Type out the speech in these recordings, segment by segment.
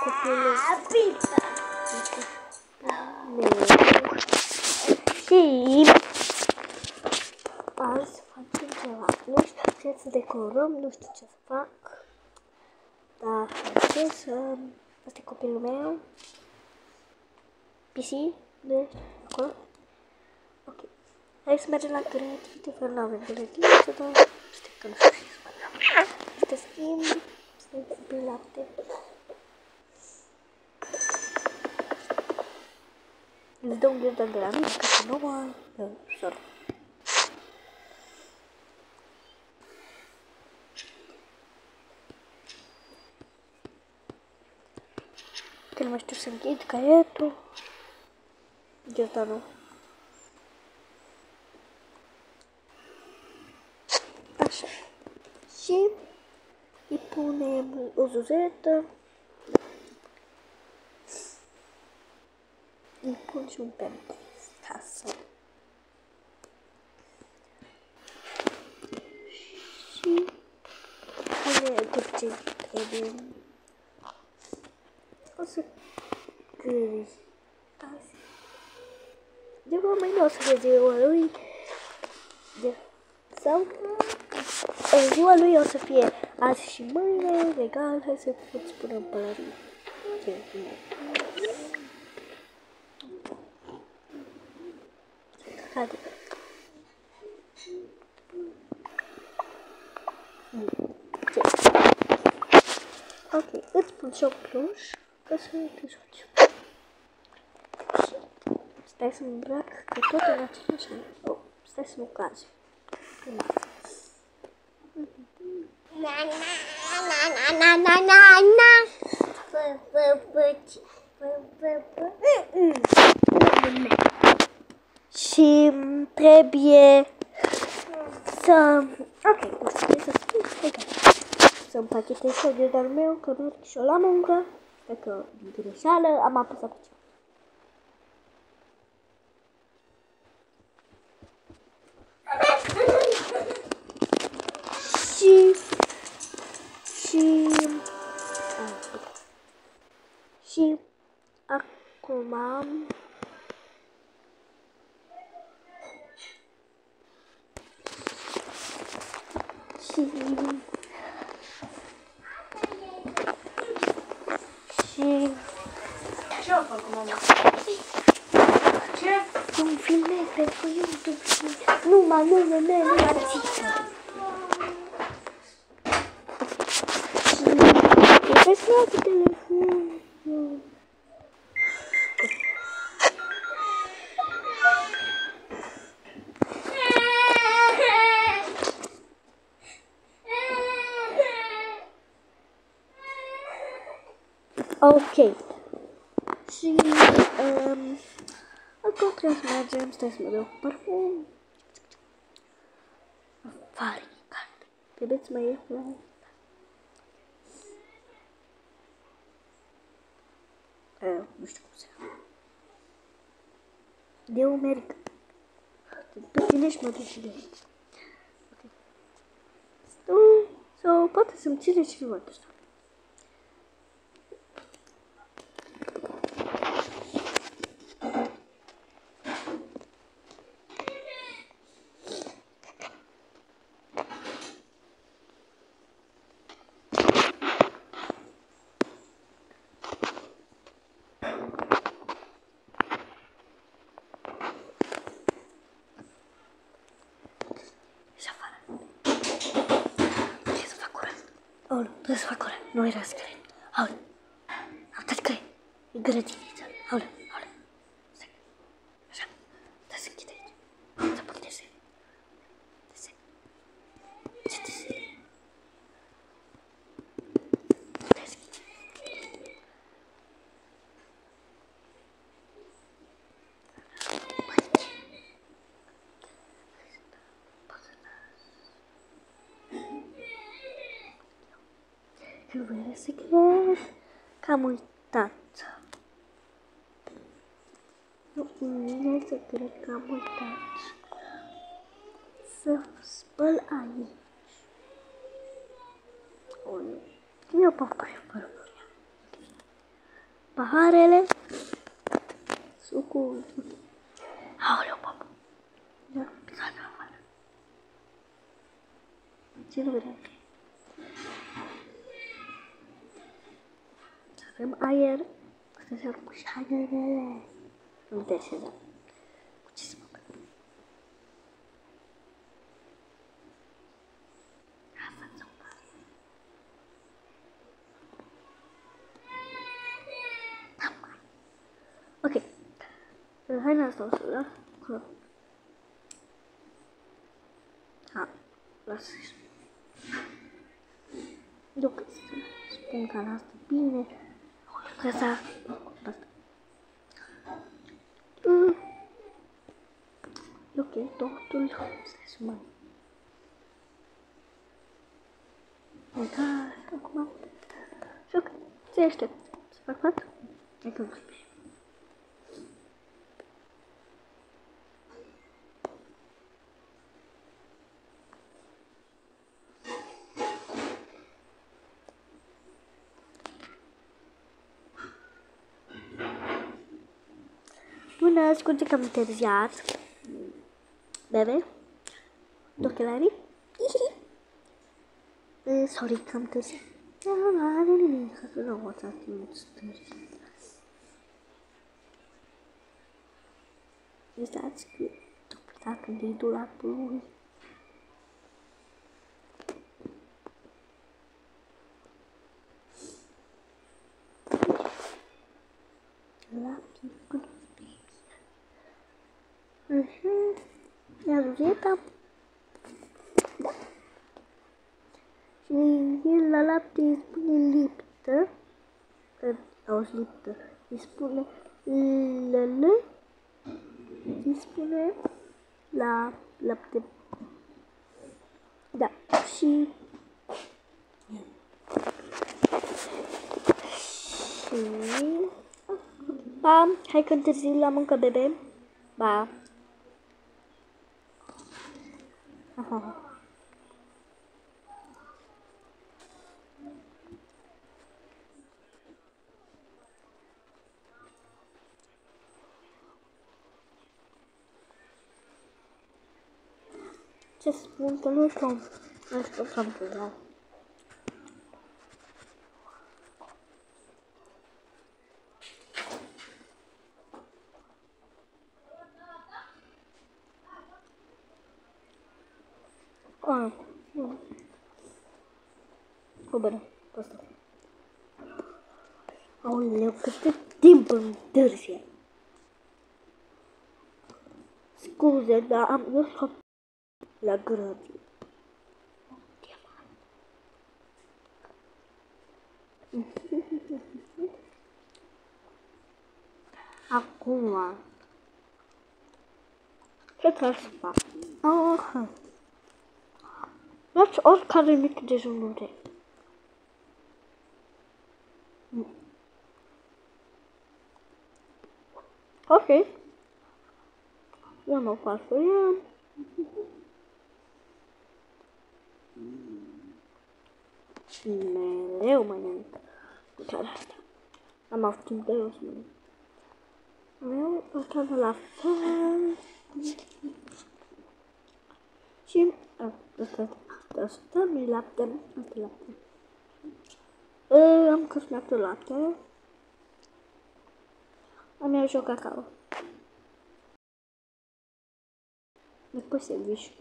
copilul meu. Și azi facem ceva. Nu știu ce să decorăm, nu știu ce să fac. Dar ce să... Asta e copilul meu. PC, de acolo. Ok. Hai să mergem la grădiniță, fără nu avem grădiniță, dar știu că nu știu ce să fac. Să schimb, să pe lapte. Îți dau un ghiozdan de la mine, ca să nu mă... Sorry. Că nu mai știu să închid caietul. Ghiozdanul. Așa. Și îi punem o zuzetă. Îi pun și un pempe. Casă. Și pune tot ce trebuie. O să gâri. Azi. De mai nu o să fie ziua lui. Sau ziua lui o să fie azi și mâine, legal, hai să poți pune în pălărie. Haide. Ok, îți pun și o pluș ca să nu te joci. Și stai să-mi îmbrac că tot în același an. Oh, stai să nu cazi. Și trebuie să... Ok, o să trebuie să schimb. Să împachetez și ghiozdanul meu, că merg și eu la muncă. Dacă din greșeală am apăsat pe ceva. Și acum ce o fac, mama? Ce? Un filmez pentru YouTube și numai numele la țică. Și vezi la telefon. Ok. Și acum trebuie să mergem, stai să mă dau cu parfum. Afară, cald. Trebuie să mă ies la... nu știu cum se cheamă. De eu merg. Pe tine și mă duc și de aici. Ok. Stau, sau poate să-mi ține și filmul ăsta. Aoleu, trebuie să fac cură. Nu era secret. Aoleu. Am dat că e grădiniță. Aoleu, aoleu. Stai. Așa. Trebuie să închid aici. Să pun desen. Desen. Ce desen? Trebuie să închid. Nu era secret, că am uitat. Nu era secret, că am uitat să spăl aici. O, nu. Eu pot pune părul. paharele. Sucul. Aoleu, papă. Da, picat afară. Ce nu vedem? Să avem aer. Să se aruncă și hainele. Nu te așeza. Cu ce să mă bag? Asta-ți-o bag. Ok. Haina asta o să da? Ha, lasă-și. Duc, spun că asta bine. Că asta. Asta. E ok, totul. Stai să mă. Da, acum. Și ok, ce aștept? Să fac pat? Hai că vorbim. Bună, scuze că am întârziat. Bebe? Ochelarii? Sorry că am întârziat. Nu are nimic, că nu o să nu stârzi. Uitați că dacă din dulapul lui. Lapte. Iar ruleta. Da. Și el la lapte îi spune liptă. Că auzi liptă. Îi spune lele. Îi spune la lapte. Da. Și ba, hai că întârziu la muncă, bebe. Ba. Aha. Ce spun că nu știu. Nu știu ce am făcut. Nu. O bine, asta. Aoleu, cât de timp îmi întârzie. Scuze, dar am dus la grădină. Acum. Ce trebuie să fac? Aha. Luați oricare mic dejunure. Ok. Eu nu fac să iau. Mereu mănânc cu ceara asta. Am avut timp de eu să mănânc. Eu o ceară la fel. Și asta nu-i lapte. Asta lapte. Am căsnat lapte. Am iau și o cacao. Depois você bicho.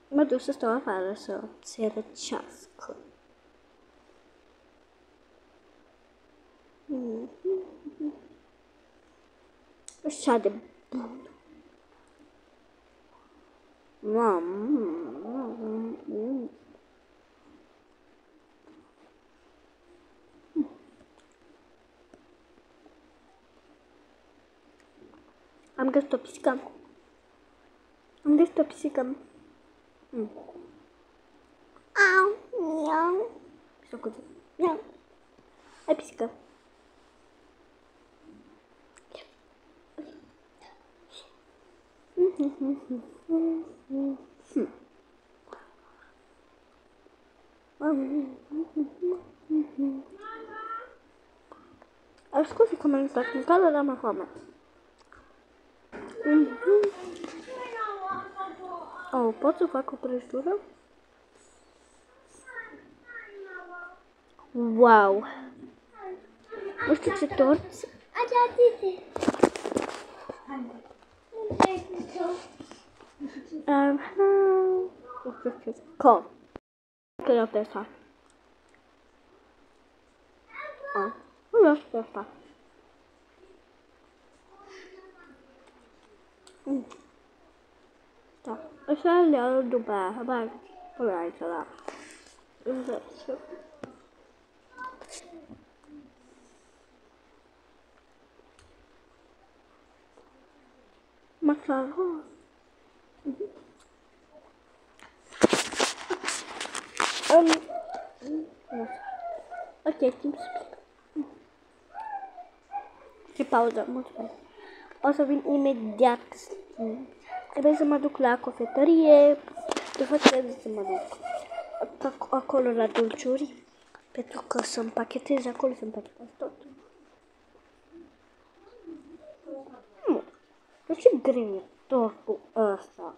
Mă duc să stau afară să se răcească. Așa de bun. Am găsit o pisică. Am găsit o pisică. Au, miau. Pisică. Miau. Hai, pisică. Scusi come mi sta cantando la mia fame. Oh, posso fare copertura? Wow. Questo c'è torto. Con. Che l'ho presa. Non l'ho presa. Da. Așa le-au după aia. Hai, până aici, da. Macaron. Ok, timp să plec. Și pauză, mulțumesc. O să vin imediat. Trebuie să mă duc la cofetărie. De fapt, trebuie să mă duc acolo la dulciuri. Pentru că să împachetez acolo, să împachetez tot. De ce greu e tortul ăsta?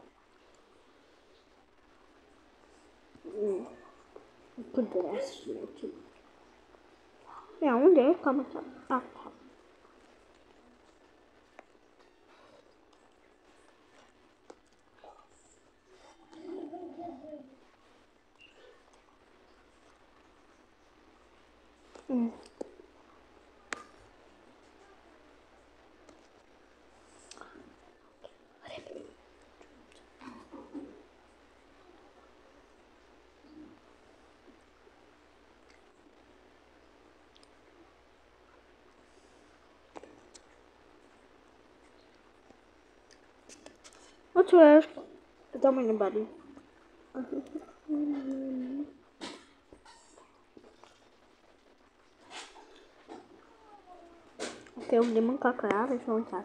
Cât de răsfățit. Ia, unde e? Cam așa. Asta. Mulțumesc! Îți dau mâine banii. Ok, unde mânca cărare și o înțeleg.